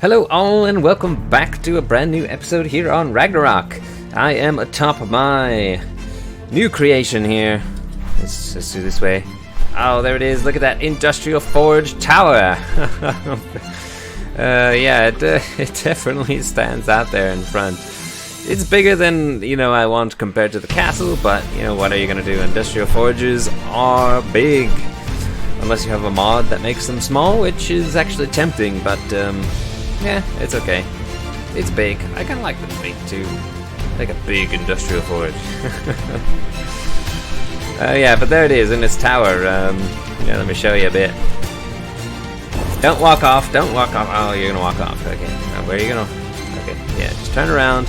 Hello all and welcome back to a brand new episode here on Ragnarok. I am atop my new creation here. Let's do this way. Oh, there it is. Look at that industrial forge tower. Yeah, it definitely stands out there in front. It's bigger than, I want compared to the castle, but, what are you going to do? Industrial forges are big. Unless you have a mod that makes them small, which is actually tempting, but, yeah, it's okay. It's big. I kind of like the big, too. Like a big industrial forge. Yeah, but there it is in its tower. Yeah, let me show you a bit. Don't walk off, don't walk off. Oh, you're gonna walk off. Okay, where are you gonna? Okay, yeah, just turn around.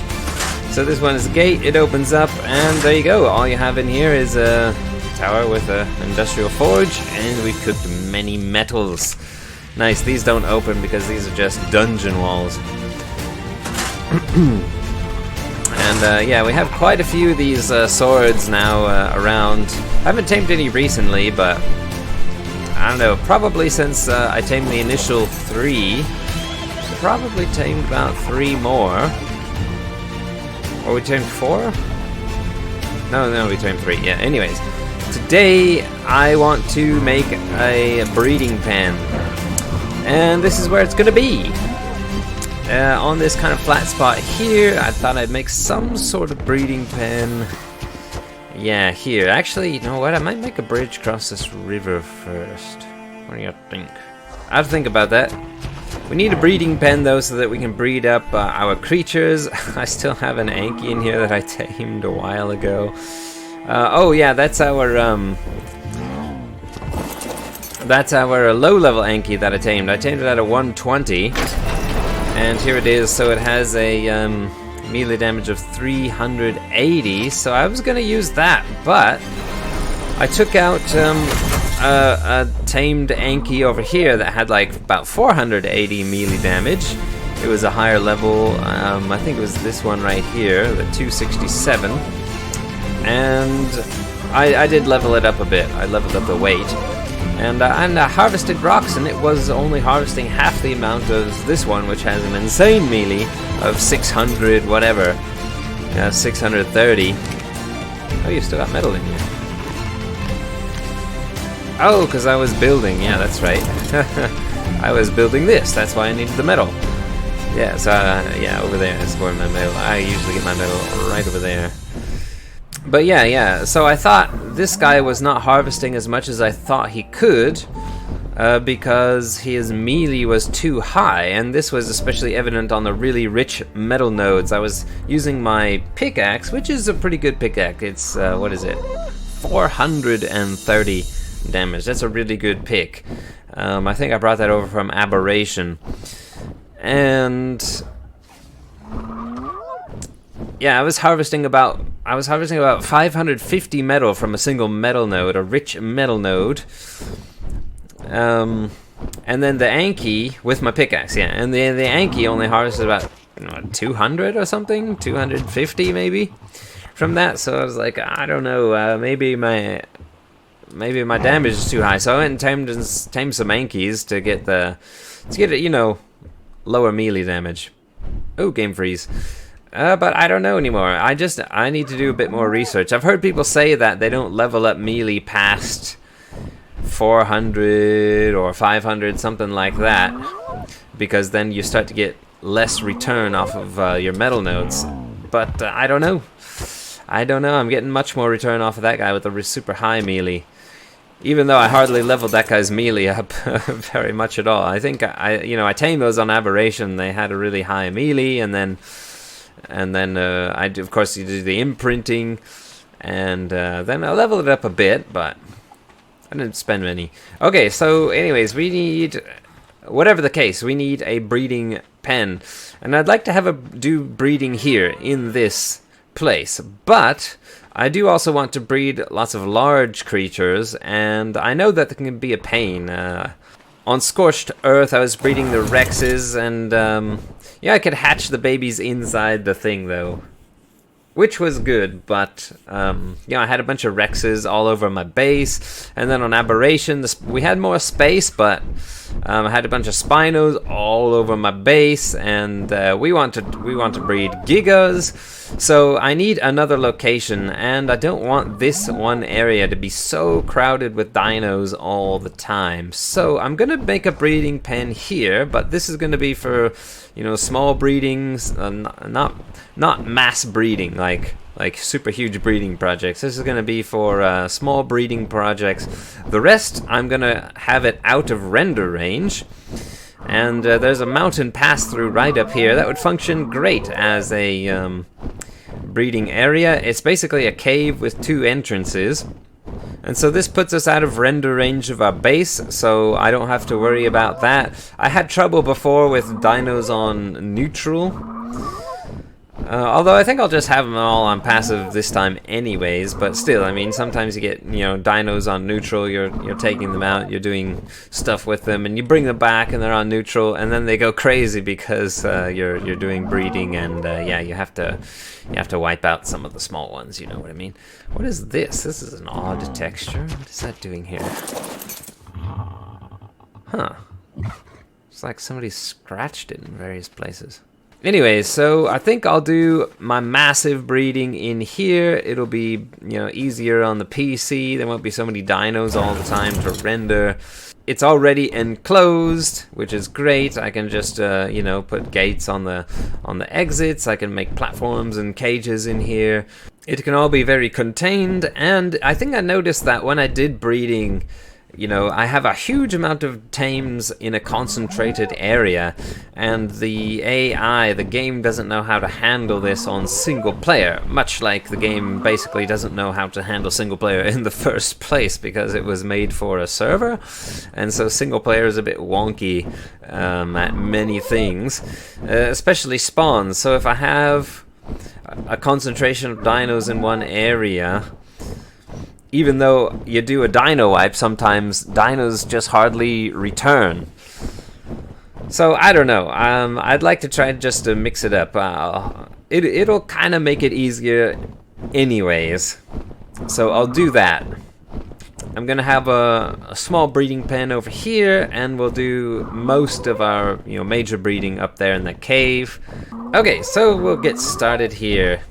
So this one is a gate, it opens up, and there you go. All you have in here is a tower with an industrial forge, and we cooked many metals. Nice, these don't open because these are just dungeon walls. And yeah, we have quite a few of these swords now around. I haven't tamed any recently, but I don't know, probably since I tamed the initial 3, probably tamed about 3 more. Or we tamed 4? No, we tamed 3, yeah. Anyways, today I want to make a breeding pen. And this is where it's gonna be. On this kind of flat spot here, I thought I'd make some sort of breeding pen. Yeah, here. Actually, you know what? I might make a bridge across this river first. What do you think? I have to think about that. We need a breeding pen though, so that we can breed up our creatures. I still have an Anki in here that I tamed a while ago. Oh yeah, that's our low-level Anki that I tamed. I tamed it at a 120, and here it is. So it has a melee damage of 380. So I was gonna use that, but I took out a tamed Anki over here that had like about 480 melee damage. It was a higher level. I think it was this one right here, the 267. And I did level it up a bit. I leveled up the weight. And I harvested rocks, and it was only harvesting half the amount of this one, which has an insane melee of 600 whatever. 630. Oh, you still got metal in here. Oh, because I was building. Yeah, that's right. I was building this. That's why I needed the metal. Yeah, so yeah, over there is where my metal. I usually get my metal right over there. But yeah, so I thought this guy was not harvesting as much as I thought he could, because his melee was too high, and this was especially evident on the really rich metal nodes. I was using my pickaxe, which is a pretty good pickaxe. It's, what is it? 430 damage. That's a really good pick. I think I brought that over from Aberration. And yeah, I was harvesting about 550 metal from a single metal node, a rich metal node. And then the Anki with my pickaxe, yeah. And the Anki only harvested about 200 or something, 250 maybe from that. So I was like, I don't know, maybe my damage is too high. So I went and tamed some Ankis to get lower melee damage. Oh, game freeze. But I don't know anymore. I need to do a bit more research. I've heard people say that they don't level up melee past 400 or 500, something like that, because then you start to get less return off of your metal nodes. But I don't know. I'm getting much more return off of that guy with the super high melee. Even though I hardly leveled that guy's melee up very much at all. I think I tamed those on Aberration. They had a really high melee, and then of course you do the imprinting, and then I leveled it up a bit, but I didn't spend many. Okay, so anyways, we need, whatever the case, we need a breeding pen, and I'd like to do breeding here in this place, but I do also want to breed lots of large creatures, and I know that can be a pain. On Scorched Earth, I was breeding the Rexes, and yeah, I could hatch the babies inside the thing, though. which was good, but you know, I had a bunch of Rexes all over my base, and then on Aberration we had more space, but I had a bunch of Spinos all over my base, and we want to breed Gigas, so I need another location, and I don't want this one area to be so crowded with dinos all the time. So I'm gonna make a breeding pen here, but this is gonna be for, you know, small breedings, not mass breeding like super huge breeding projects. This is going to be for small breeding projects. The rest, I'm going to have it out of render range. And there's a mountain pass-through right up here. That would function great as a breeding area. It's basically a cave with 2 entrances. And so this puts us out of render range of our base, so I don't have to worry about that. I had trouble before with dinos on neutral. Although I think I'll just have them all on passive this time anyways, but still, I mean, sometimes you get, you know, dinos on neutral, you're taking them out, you're doing stuff with them, and you bring them back and they're on neutral, and then they go crazy because you're doing breeding, and yeah, you have to wipe out some of the small ones, you know what I mean? What is this? This is an odd texture. What is that doing here? Huh. It's like somebody scratched it in various places. Anyways, so I think I'll do my massive breeding in here. It'll be, you know, easier on the PC. There won't be so many dinos all the time to render. It's already enclosed, which is great. I can just, you know, put gates on the exits. I can make platforms and cages in here. It can all be very contained, and I think I noticed that when I did breeding, you know, I have a huge amount of tames in a concentrated area, and the AI, the game, doesn't know how to handle this on single player, much like the game basically doesn't know how to handle single player in the first place because it was made for a server, and so single player is a bit wonky at many things, especially spawns. So if I have a concentration of dinos in one area, even though you do a dino wipe, sometimes dinos just hardly return. So I don't know. I'd like to try just to mix it up. It'll kind of make it easier anyways. So I'll do that. I'm gonna have a small breeding pen over here, and we'll do most of our, you know, major breeding up there in the cave. Okay, so we'll get started here.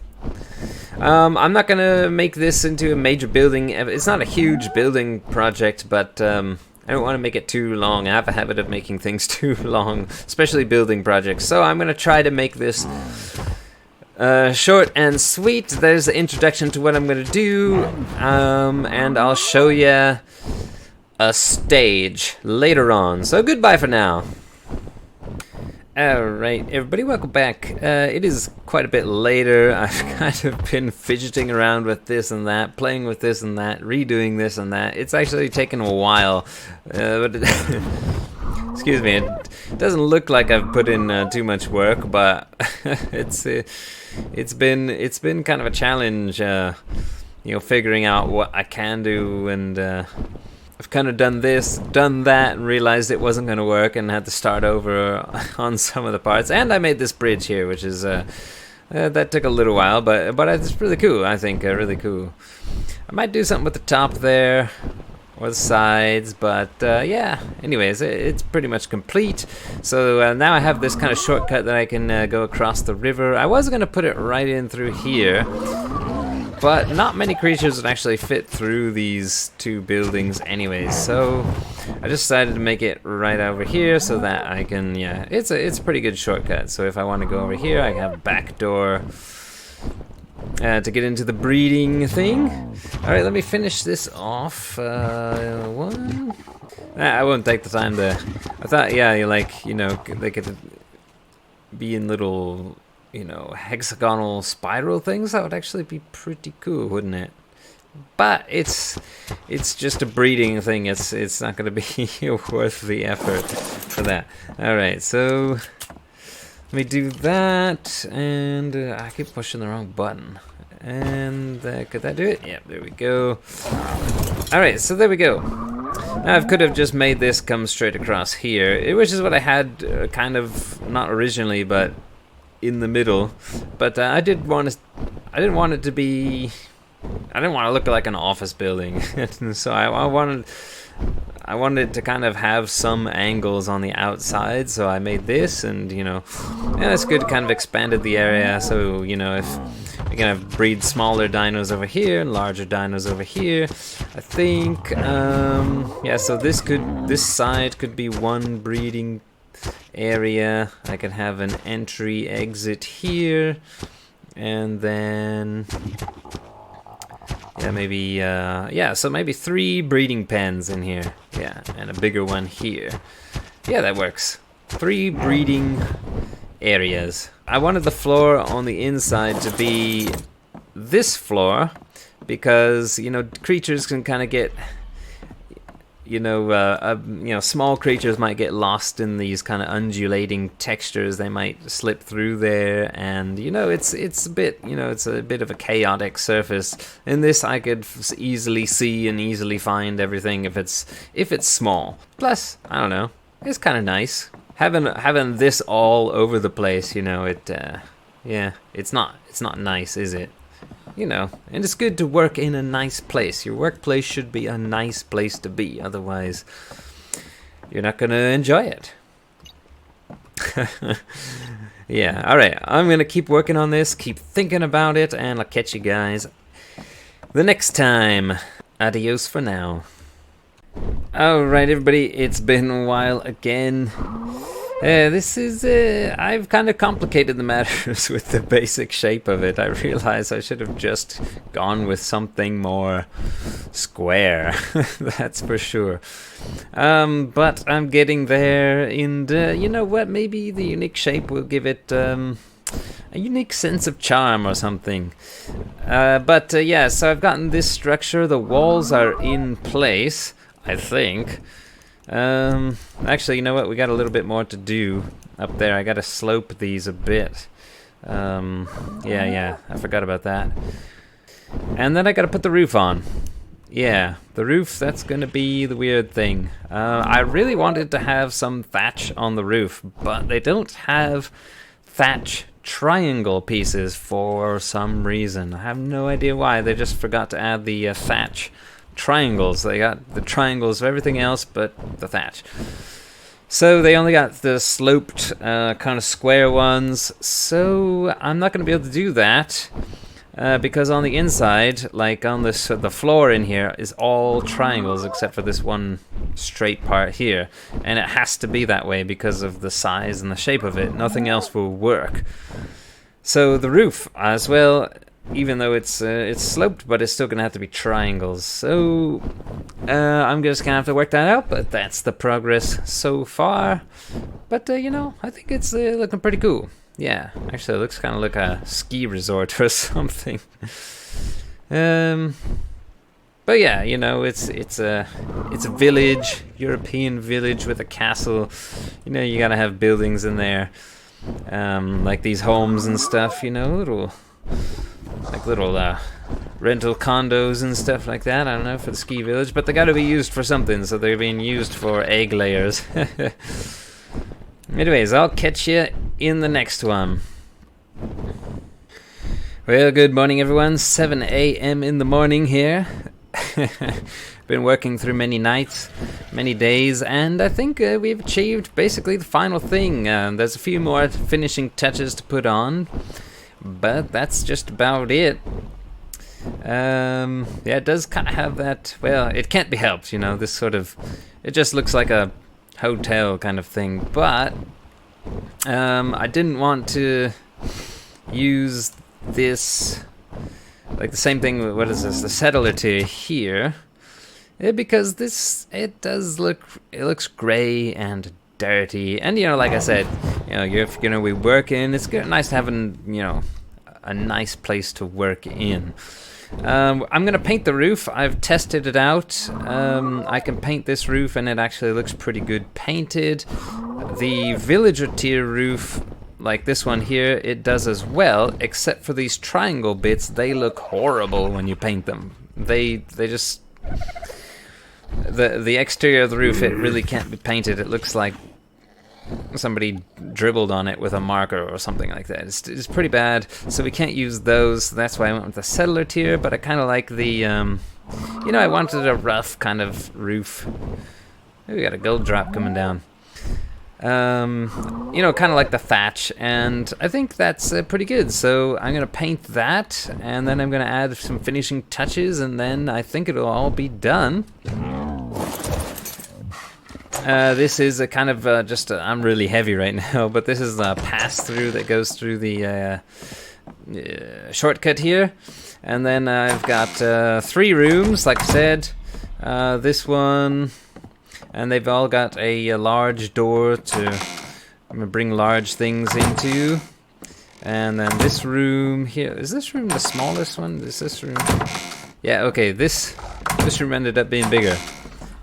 I'm not gonna make this into a major building. It's not a huge building project, but I don't want to make it too long. I have a habit of making things too long, especially building projects. So I'm gonna try to make this short and sweet. There's the introduction to what I'm gonna do, and I'll show you a stage later on. So goodbye for now. Alright, everybody, welcome back. It is quite a bit later. I've kind of been fidgeting around with this and that, playing with this and that, redoing this and that. It's actually taken a while. But excuse me, it doesn't look like I've put in too much work, but it's been kind of a challenge, you know, figuring out what I can do, and I've kind of done this, done that, and realized it wasn't going to work and had to start over on some of the parts. And I made this bridge here, which is, that took a little while, but it's really cool, I think, really cool. I might do something with the top there, or the sides, but yeah, anyways, it's pretty much complete. So now I have this kind of shortcut that I can go across the river. I was going to put it right in through here, but not many creatures would actually fit through these 2 buildings anyways, so I just decided to make it right over here so that I can, yeah, it's a pretty good shortcut. So if I want to go over here, I have a back door to get into the breeding thing. Alright, let me finish this off. One. I won't take the time to, I thought, yeah, you know, they could be in little, you know, hexagonal spiral things. That would actually be pretty cool, wouldn't it? But it's just a breeding thing. It's not going to be worth the effort for that. All right, so let me do that, and I keep pushing the wrong button. And could that do it? Yeah, there we go. All right, so there we go. Now I could have just made this come straight across here, which is what I had kind of, not originally, but in the middle. But I I didn't want it to be, I didn't want to look like an office building. So I wanted to kind of have some angles on the outside, so I made this, and you know, yeah, that's good. Kind of expanded the area, so you know, if we're gonna breed smaller dinos over here and larger dinos over here, I think, yeah. So this side could be one breeding area. I could have an entry exit here, and then. Yeah, maybe, yeah, so maybe 3 breeding pens in here. Yeah, and a bigger one here. Yeah, that works. 3 breeding areas. I wanted the floor on the inside to be this floor because, you know, creatures can kind of get, you know, small creatures might get lost in these kind of undulating textures. They might slip through there, and you know, it's a bit, you know, it's a bit of a chaotic surface. In this, I could easily see and easily find everything if it's small. Plus, I don't know, it's kind of nice having this all over the place. You know, yeah, it's not nice, is it? You know, and it's good to work in a nice place. Your workplace should be a nice place to be, otherwise you're not gonna enjoy it. Yeah, alright, I'm gonna keep working on this, keep thinking about it, and I'll catch you guys the next time. Adios for now. Alright everybody, it's been a while again. This is, I've kind of complicated the matters with the basic shape of it. I realize I should have just gone with something more square, that's for sure. But I'm getting there, and you know what, maybe the unique shape will give it a unique sense of charm or something. But yeah, so I've gotten this structure, the walls are in place, I think. Actually, you know what? We got a little bit more to do up there. I gotta slope these a bit. Yeah, I forgot about that. And then I gotta put the roof on. Yeah, the roof, that's gonna be the weird thing. I really wanted to have some thatch on the roof, but they don't have thatch triangle pieces for some reason. I have no idea why. They just forgot to add the thatch triangles. They got the triangles of everything else but the thatch. So they only got the sloped kind of square ones. So I'm not going to be able to do that because on the inside, like on this, the floor in here is all triangles except for this one straight part here, and it has to be that way because of the size and the shape of it. Nothing else will work. So the roof as well, even though it's sloped, but it's still gonna have to be triangles. So I'm just gonna have to work that out, but that's the progress so far. But you know, I think it's looking pretty cool. Yeah, actually it looks kind of like a ski resort or something. But yeah, you know, it's a village, European village with a castle. You know, you gotta have buildings in there, like these homes and stuff. You know, little rental condos and stuff like that. I don't know, for the ski village, but they got to be used for something, so they're being used for egg layers. Anyways, I'll catch you in the next one. Well, good morning everyone. 7 a.m. in the morning here. Been working through many nights, many days, and I think we've achieved basically the final thing. There's a few more finishing touches to put on, but that's just about it. Yeah, it does kind of have that, well, it can't be helped, you know, this sort of, it just looks like a hotel kind of thing, but I didn't want to use this, like the same thing, what is this, the settler tier here, because this, it looks gray and dirty, and you know, like I said, you know, if you're gonna be working, it's nice to have you know, a nice place to work in. I'm gonna paint the roof. I've tested it out. I can paint this roof and it actually looks pretty good painted. The villager tier roof, like this one here, it does as well, except for these triangle bits. They look horrible when you paint them. They just, the exterior of the roof, it really can't be painted. It looks like somebody dribbled on it with a marker or something like that. It's pretty bad, so we can't use those. So that's why I went with the settler tier, but I kind of like the, you know, I wanted a rough kind of roof. Oh, we got a gold drop coming down. You know, kind of like the thatch, and I think that's pretty good. So I'm gonna paint that, and then I'm gonna add some finishing touches, and then I think it'll all be done. This is a kind of I'm really heavy right now, but this is a pass-through that goes through the shortcut here. And then I've got 3 rooms, like I said. This one, and they've all got a large door to bring large things into. And then this room here, is this room the smallest one? Is this room? Yeah, okay, this room ended up being bigger.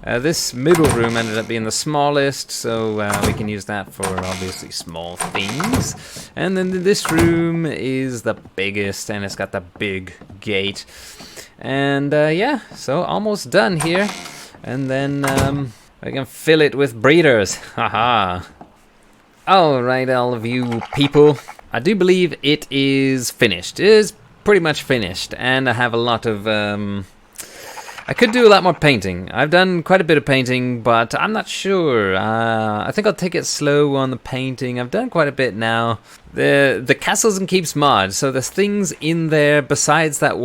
This middle room ended up being the smallest, so we can use that for obviously small things. And then this room is the biggest, and it's got the big gate. And yeah, so almost done here. And then I can fill it with breeders. Haha. Alright, all of you people. I do believe it is finished. It is pretty much finished, and I have a lot of... I could do a lot more painting. I've done quite a bit of painting, but I'm not sure. I think I'll take it slow on the painting. I've done quite a bit now. The castles and keeps mod, so there's things in there besides that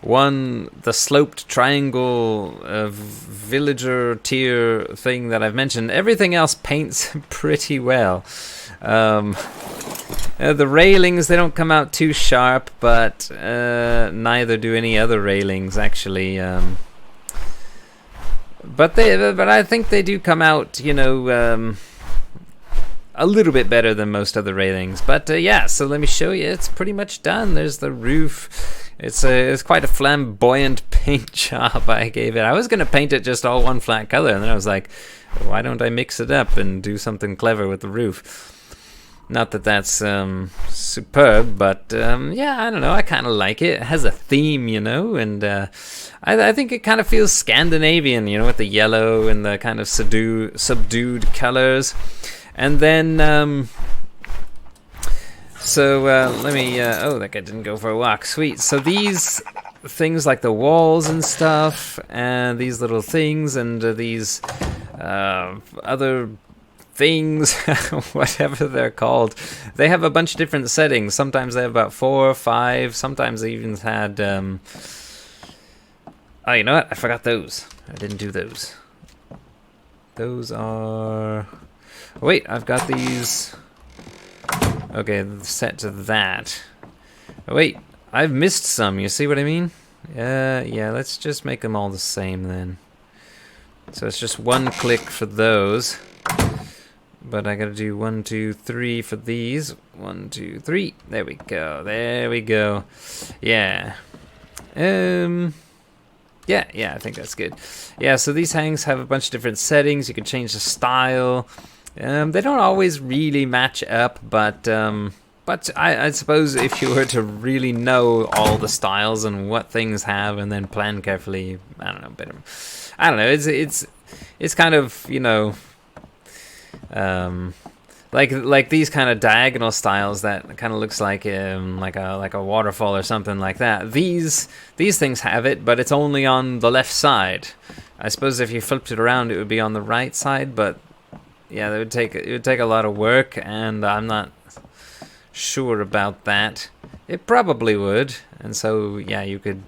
the sloped triangle villager tier thing that I've mentioned. Everything else paints pretty well. The railings, they don't come out too sharp, but neither do any other railings actually. But I think they do come out, you know, a little bit better than most other railings. But yeah, so let me show you. It's pretty much done. There's the roof. It's quite a flamboyant paint job I gave it. I was gonna paint it just all one flat color, and then I was like, why don't I mix it up and do something clever with the roof? Not that that's superb, but yeah, I don't know. I kind of like it. It has a theme, you know, and I think it kind of feels Scandinavian, you know, with the yellow and the kind of subdued colors. And then, so let me. Oh, that guy didn't go for a walk. Sweet. So these things like the walls and stuff, and these little things, and these other things, whatever they're called, they have a bunch of different settings. Sometimes they have about 4 or 5. Sometimes they even had oh, you know what, I forgot those. I didn't do those. Those are, oh, wait, I've got these. Okay, set to that. Oh, wait, I've missed some, you see what I mean? Yeah, let's just make them all the same then. So it's just 1 click for those. But I gotta do 1, 2, 3 for these. 1, 2, 3. There we go. There we go. Yeah. Yeah, I think that's good. Yeah, so these hangs have a bunch of different settings. You can change the style. They don't always really match up, but I suppose if you were to really know all the styles and what things have, and then plan carefully, I don't know, better. I don't know. It's kind of, you know. Like these kind of diagonal styles that kind of looks like a waterfall or something like that. These things have it, but it's only on the left side. I suppose if you flipped it around, it would be on the right side. But yeah, it would take a lot of work, and I'm not sure about that. It probably would, and so yeah, you'd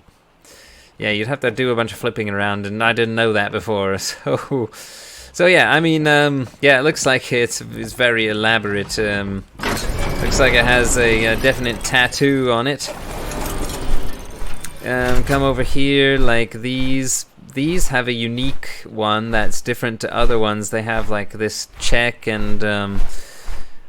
have to do a bunch of flipping around, and I didn't know that before, so. So yeah, I mean, yeah, it looks like it's very elaborate. Looks like it has a definite tattoo on it. Come over here, like these have a unique one that's different to other ones. They have like this check, and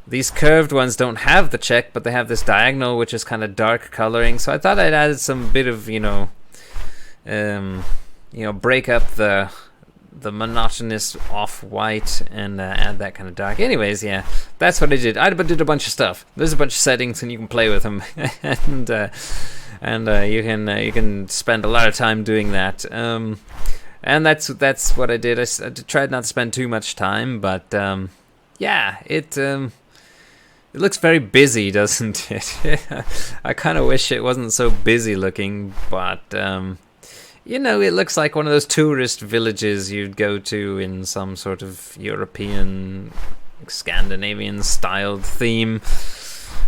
these curved ones don't have the check, but they have this diagonal, which is kind of dark coloring. So I thought I'd add some bit of, you know, break up the monotonous off-white and add that kind of dark. Anyways, yeah, that's what I did. I did a bunch of stuff. There's a bunch of settings, and you can play with them, and you can spend a lot of time doing that. And that's what I did. I tried not to spend too much time, but yeah, it looks very busy, doesn't it? I kind of wish it wasn't so busy looking, but you know, it looks like one of those tourist villages you'd go to in some sort of European, Scandinavian styled theme.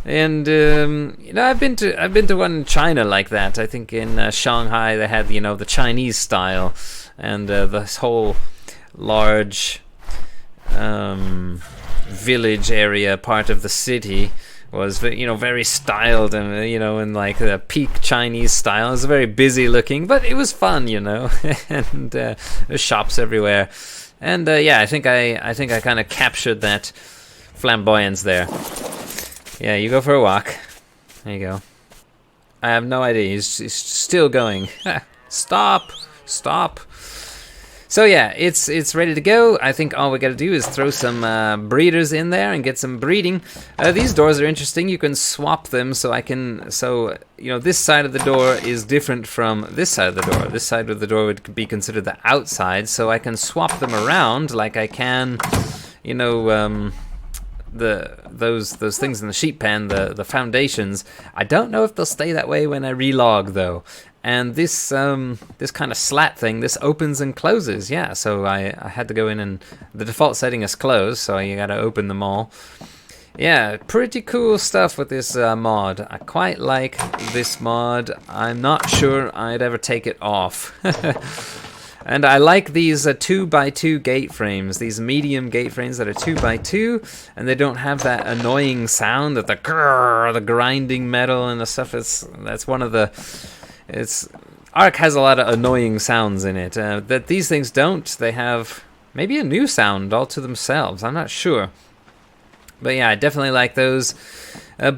And you know, I've been to one in China like that. I think in Shanghai they had, you know, the Chinese style, and this whole large village area part of the city was, you know, very styled and, you know, in like the peak Chinese style. It was very busy looking, but it was fun, you know. And there's shops everywhere, and yeah, I think I kind of captured that flamboyance there. Yeah, you go for a walk. There you go. I have no idea. He's still going. Stop. So yeah, it's ready to go. I think all we gotta do is throw some breeders in there and get some breeding. These doors are interesting. You can swap them, so you know, this side of the door is different from this side of the door. This side of the door would be considered the outside, so I can swap them around like I can, you know, those things in the sheep pen, the foundations. I don't know if they'll stay that way when I relog though. And this this kind of slat thing, this opens and closes. Yeah, so I had to go in, and the default setting is closed, so you gotta open them all. Yeah, pretty cool stuff with this mod. I quite like this mod. I'm not sure I'd ever take it off. And I like these 2x2 gate frames, these medium gate frames that are 2x2, and they don't have that annoying sound of the grrr, the grinding metal and the stuff. That's one of the... Ark has a lot of annoying sounds in it that these things don't. They have maybe a new sound all to themselves. I'm not sure. But yeah, I definitely like those.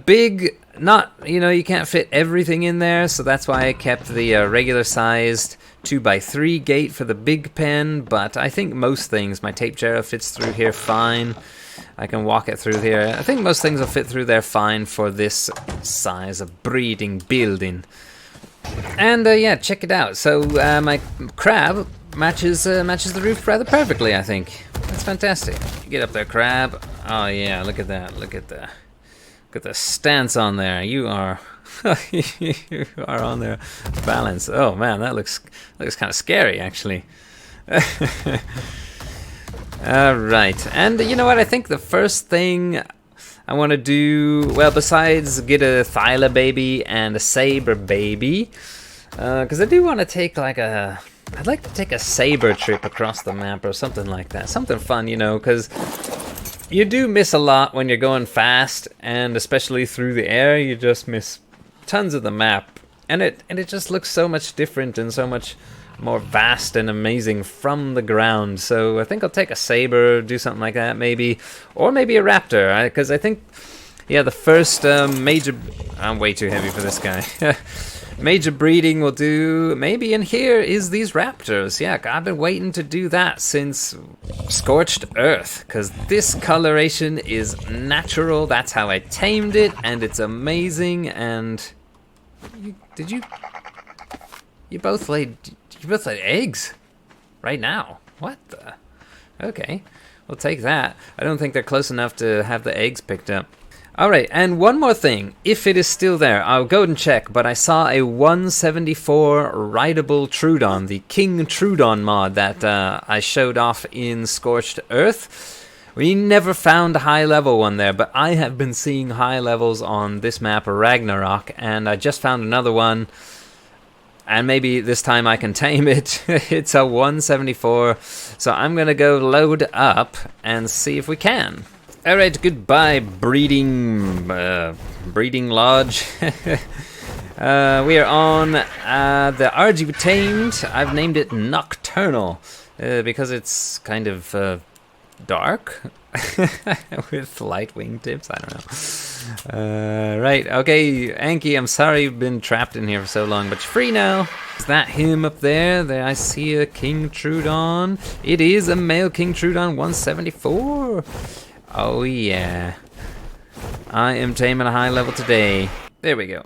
Big, not, you know, you can't fit everything in there, so that's why I kept the regular sized 2x3 gate for the big pen, but I think most things, my tape jarrow fits through here fine. I can walk it through here. I think most things will fit through there fine for this size of breeding building. And yeah, check it out. So my crab matches the roof rather perfectly, I think. That's fantastic. Get up there, crab. Oh yeah, look at that. Look at the stance on there. You are you are on there. Balance. Oh man, that looks kind of scary actually. All right, and you know what? I think the first thing I want to do, well, besides get a Thyla baby and a Saber baby, because I do want to take like I'd like to take a Saber trip across the map or something like that. Something fun, you know, because you do miss a lot when you're going fast, and especially through the air, you just miss tons of the map. And it just looks so much different and so much more vast and amazing from the ground. So I think I'll take a Saber, do something like that maybe, or maybe a Raptor, because I think, yeah, the first major... I'm way too heavy for this guy. Major breeding will do maybe in here is these Raptors. Yeah, I've been waiting to do that since Scorched Earth, because this coloration is natural. That's how I tamed it, and it's amazing. And you both laid eggs right now. What the? Okay, we'll take that. I don't think they're close enough to have the eggs picked up. Alright, and one more thing, if it is still there, I'll go and check, but I saw a 174 rideable troodon, the King Troodon mod that I showed off in Scorched Earth. We never found a high level one there, but I have been seeing high levels on this map, Ragnarok, and I just found another one, and maybe this time I can tame it. It's a 174, so I'm gonna go load up and see if we can. Alright, goodbye breeding lodge. We are on the RG we tamed. I've named it Nocturnal because it's kind of dark with light wingtips. I don't know. Right, okay, Anki, I'm sorry you've been trapped in here for so long, but you're free now. Is that him up there? There I see a King Troodon. It is a male King Troodon 174. Oh yeah, I am taming a high level today. There we go.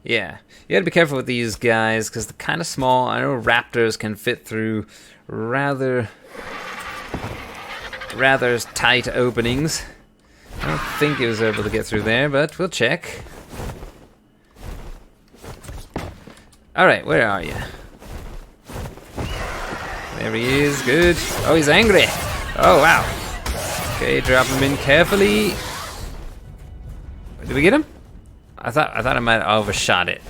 Yeah, you gotta be careful with these guys because they're kind of small. I know raptors can fit through rather rather tight openings. I don't think he was able to get through there, but we'll check. Alright, where are you? There he is, good. Oh, he's angry. Oh, wow. Okay, drop him in carefully. Did we get him? I thought I might have overshot it.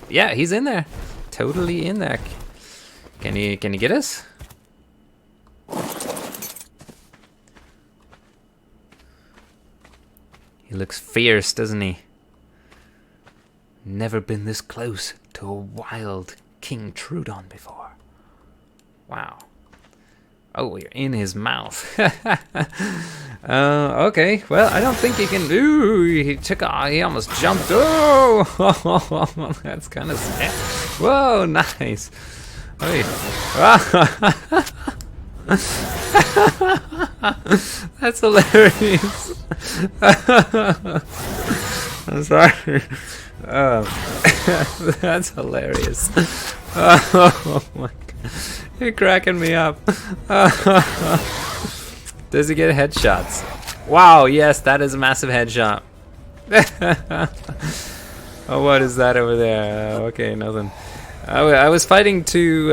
Yeah, he's in there. Totally in there. Can he get us? He looks fierce, doesn't he? Never been this close to a wild King Troodon before. Wow. Oh, we're in his mouth. Okay, well, I don't think he can. Ooh, he almost jumped. Oh, that's kind of sad. Whoa, nice. Hey. That's hilarious. I'm sorry. That's hilarious. Oh my God. You're cracking me up. Does he get headshots? Wow, yes, that is a massive headshot. Oh, what is that over there? Okay, nothing. I was fighting two...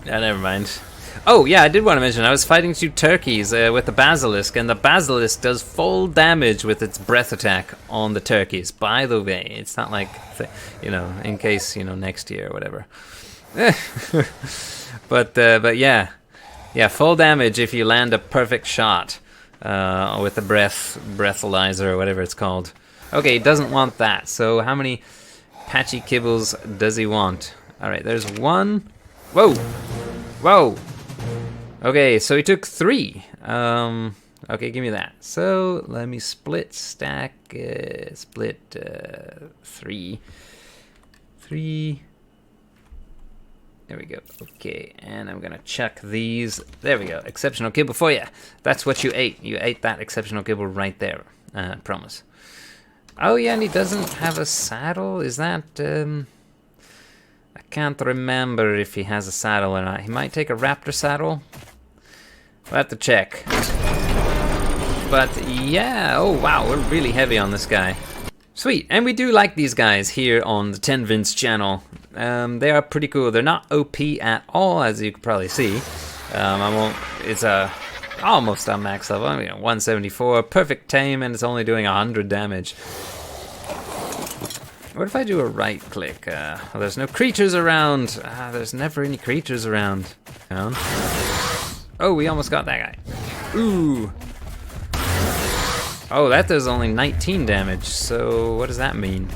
never mind. Oh, yeah, I did want to mention, I was fighting two turkeys with the basilisk, and the basilisk does full damage with its breath attack on the turkeys. By the way, it's not like, you know, in case, you know, next year or whatever. But yeah, full damage if you land a perfect shot with the breathalyzer or whatever it's called. Okay, he doesn't want that. So how many patchy kibbles does he want? All right, there's one. Whoa, whoa. Okay, so he took 3. Okay, give me that. So let me split stack, split 3. 3. There we go. Okay, and I'm gonna chuck these. There we go. Exceptional kibble for you. That's what you ate. You ate that exceptional kibble right there. Promise. Oh yeah, and he doesn't have a saddle. Is that? I can't remember if he has a saddle or not. He might take a raptor saddle. We'll have to check. But yeah. Oh wow, we're really heavy on this guy. Sweet, and we do like these guys here on the 10 Vince channel. They are pretty cool. They're not OP at all, as you can probably see. It's almost on max level. I mean, 174, perfect tame, and it's only doing 100 damage. What if I do a right click? Well, there's no creatures around. There's never any creatures around. Oh, we almost got that guy. Ooh. Oh, that does only 19 damage, so what does that mean?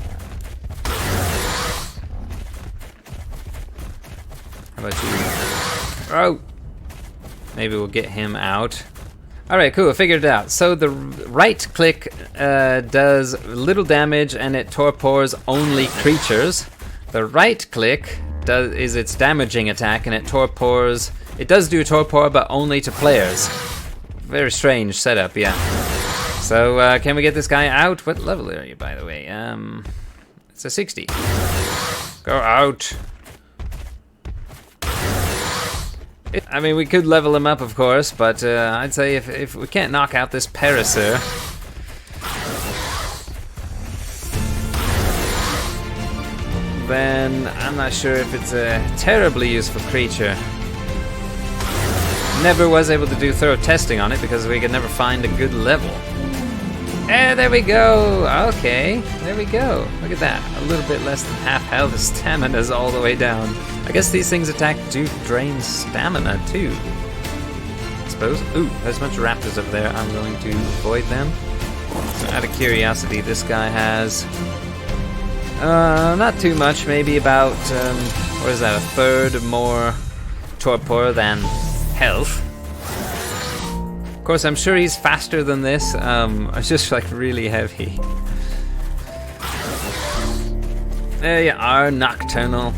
How about you? Oh! Maybe we'll get him out. Alright, cool, I figured it out. So the right click does little damage and it torpors only creatures. The right click is its damaging attack and it torpors... It does do torpor, but only to players. Very strange setup, yeah. So, can we get this guy out? What level are you, by the way? It's a 60. Go out. I mean, we could level him up, of course, but I'd say if we can't knock out this Parasaur... then I'm not sure if it's a terribly useful creature. Never was able to do thorough testing on it because we could never find a good level. There we go. Okay, there we go. Look at that. A little bit less than half health. The stamina's all the way down. I guess these things do drain stamina too. I suppose. Ooh, there's a bunch of raptors over there. I'm going to avoid them. So out of curiosity, this guy has not too much. Maybe about what is that? A third more torpor than health. Of course, I'm sure he's faster than this. It's just like really heavy. There you are, Nocturnal.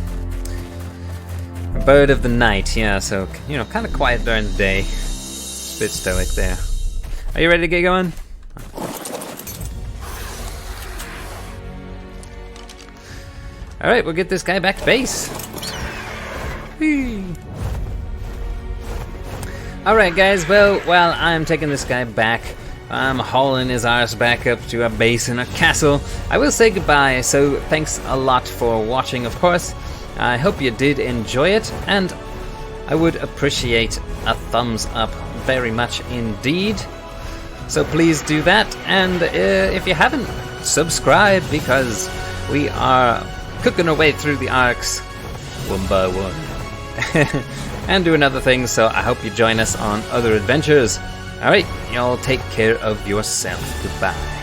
Bird of the night, yeah, so, you know, kind of quiet during the day. Just a bit stoic there. Are you ready to get going? Alright, we'll get this guy back to base. Whee! Alright guys, well, while I'm taking this guy back, I'm hauling his arse back up to a base in a castle, I will say goodbye, so thanks a lot for watching, of course. I hope you did enjoy it, and I would appreciate a thumbs up very much indeed. So please do that, and if you haven't, subscribe, because we are cooking our way through the arcs one by one. And doing other things, so I hope you join us on other adventures. Alright, y'all take care of yourself. Goodbye.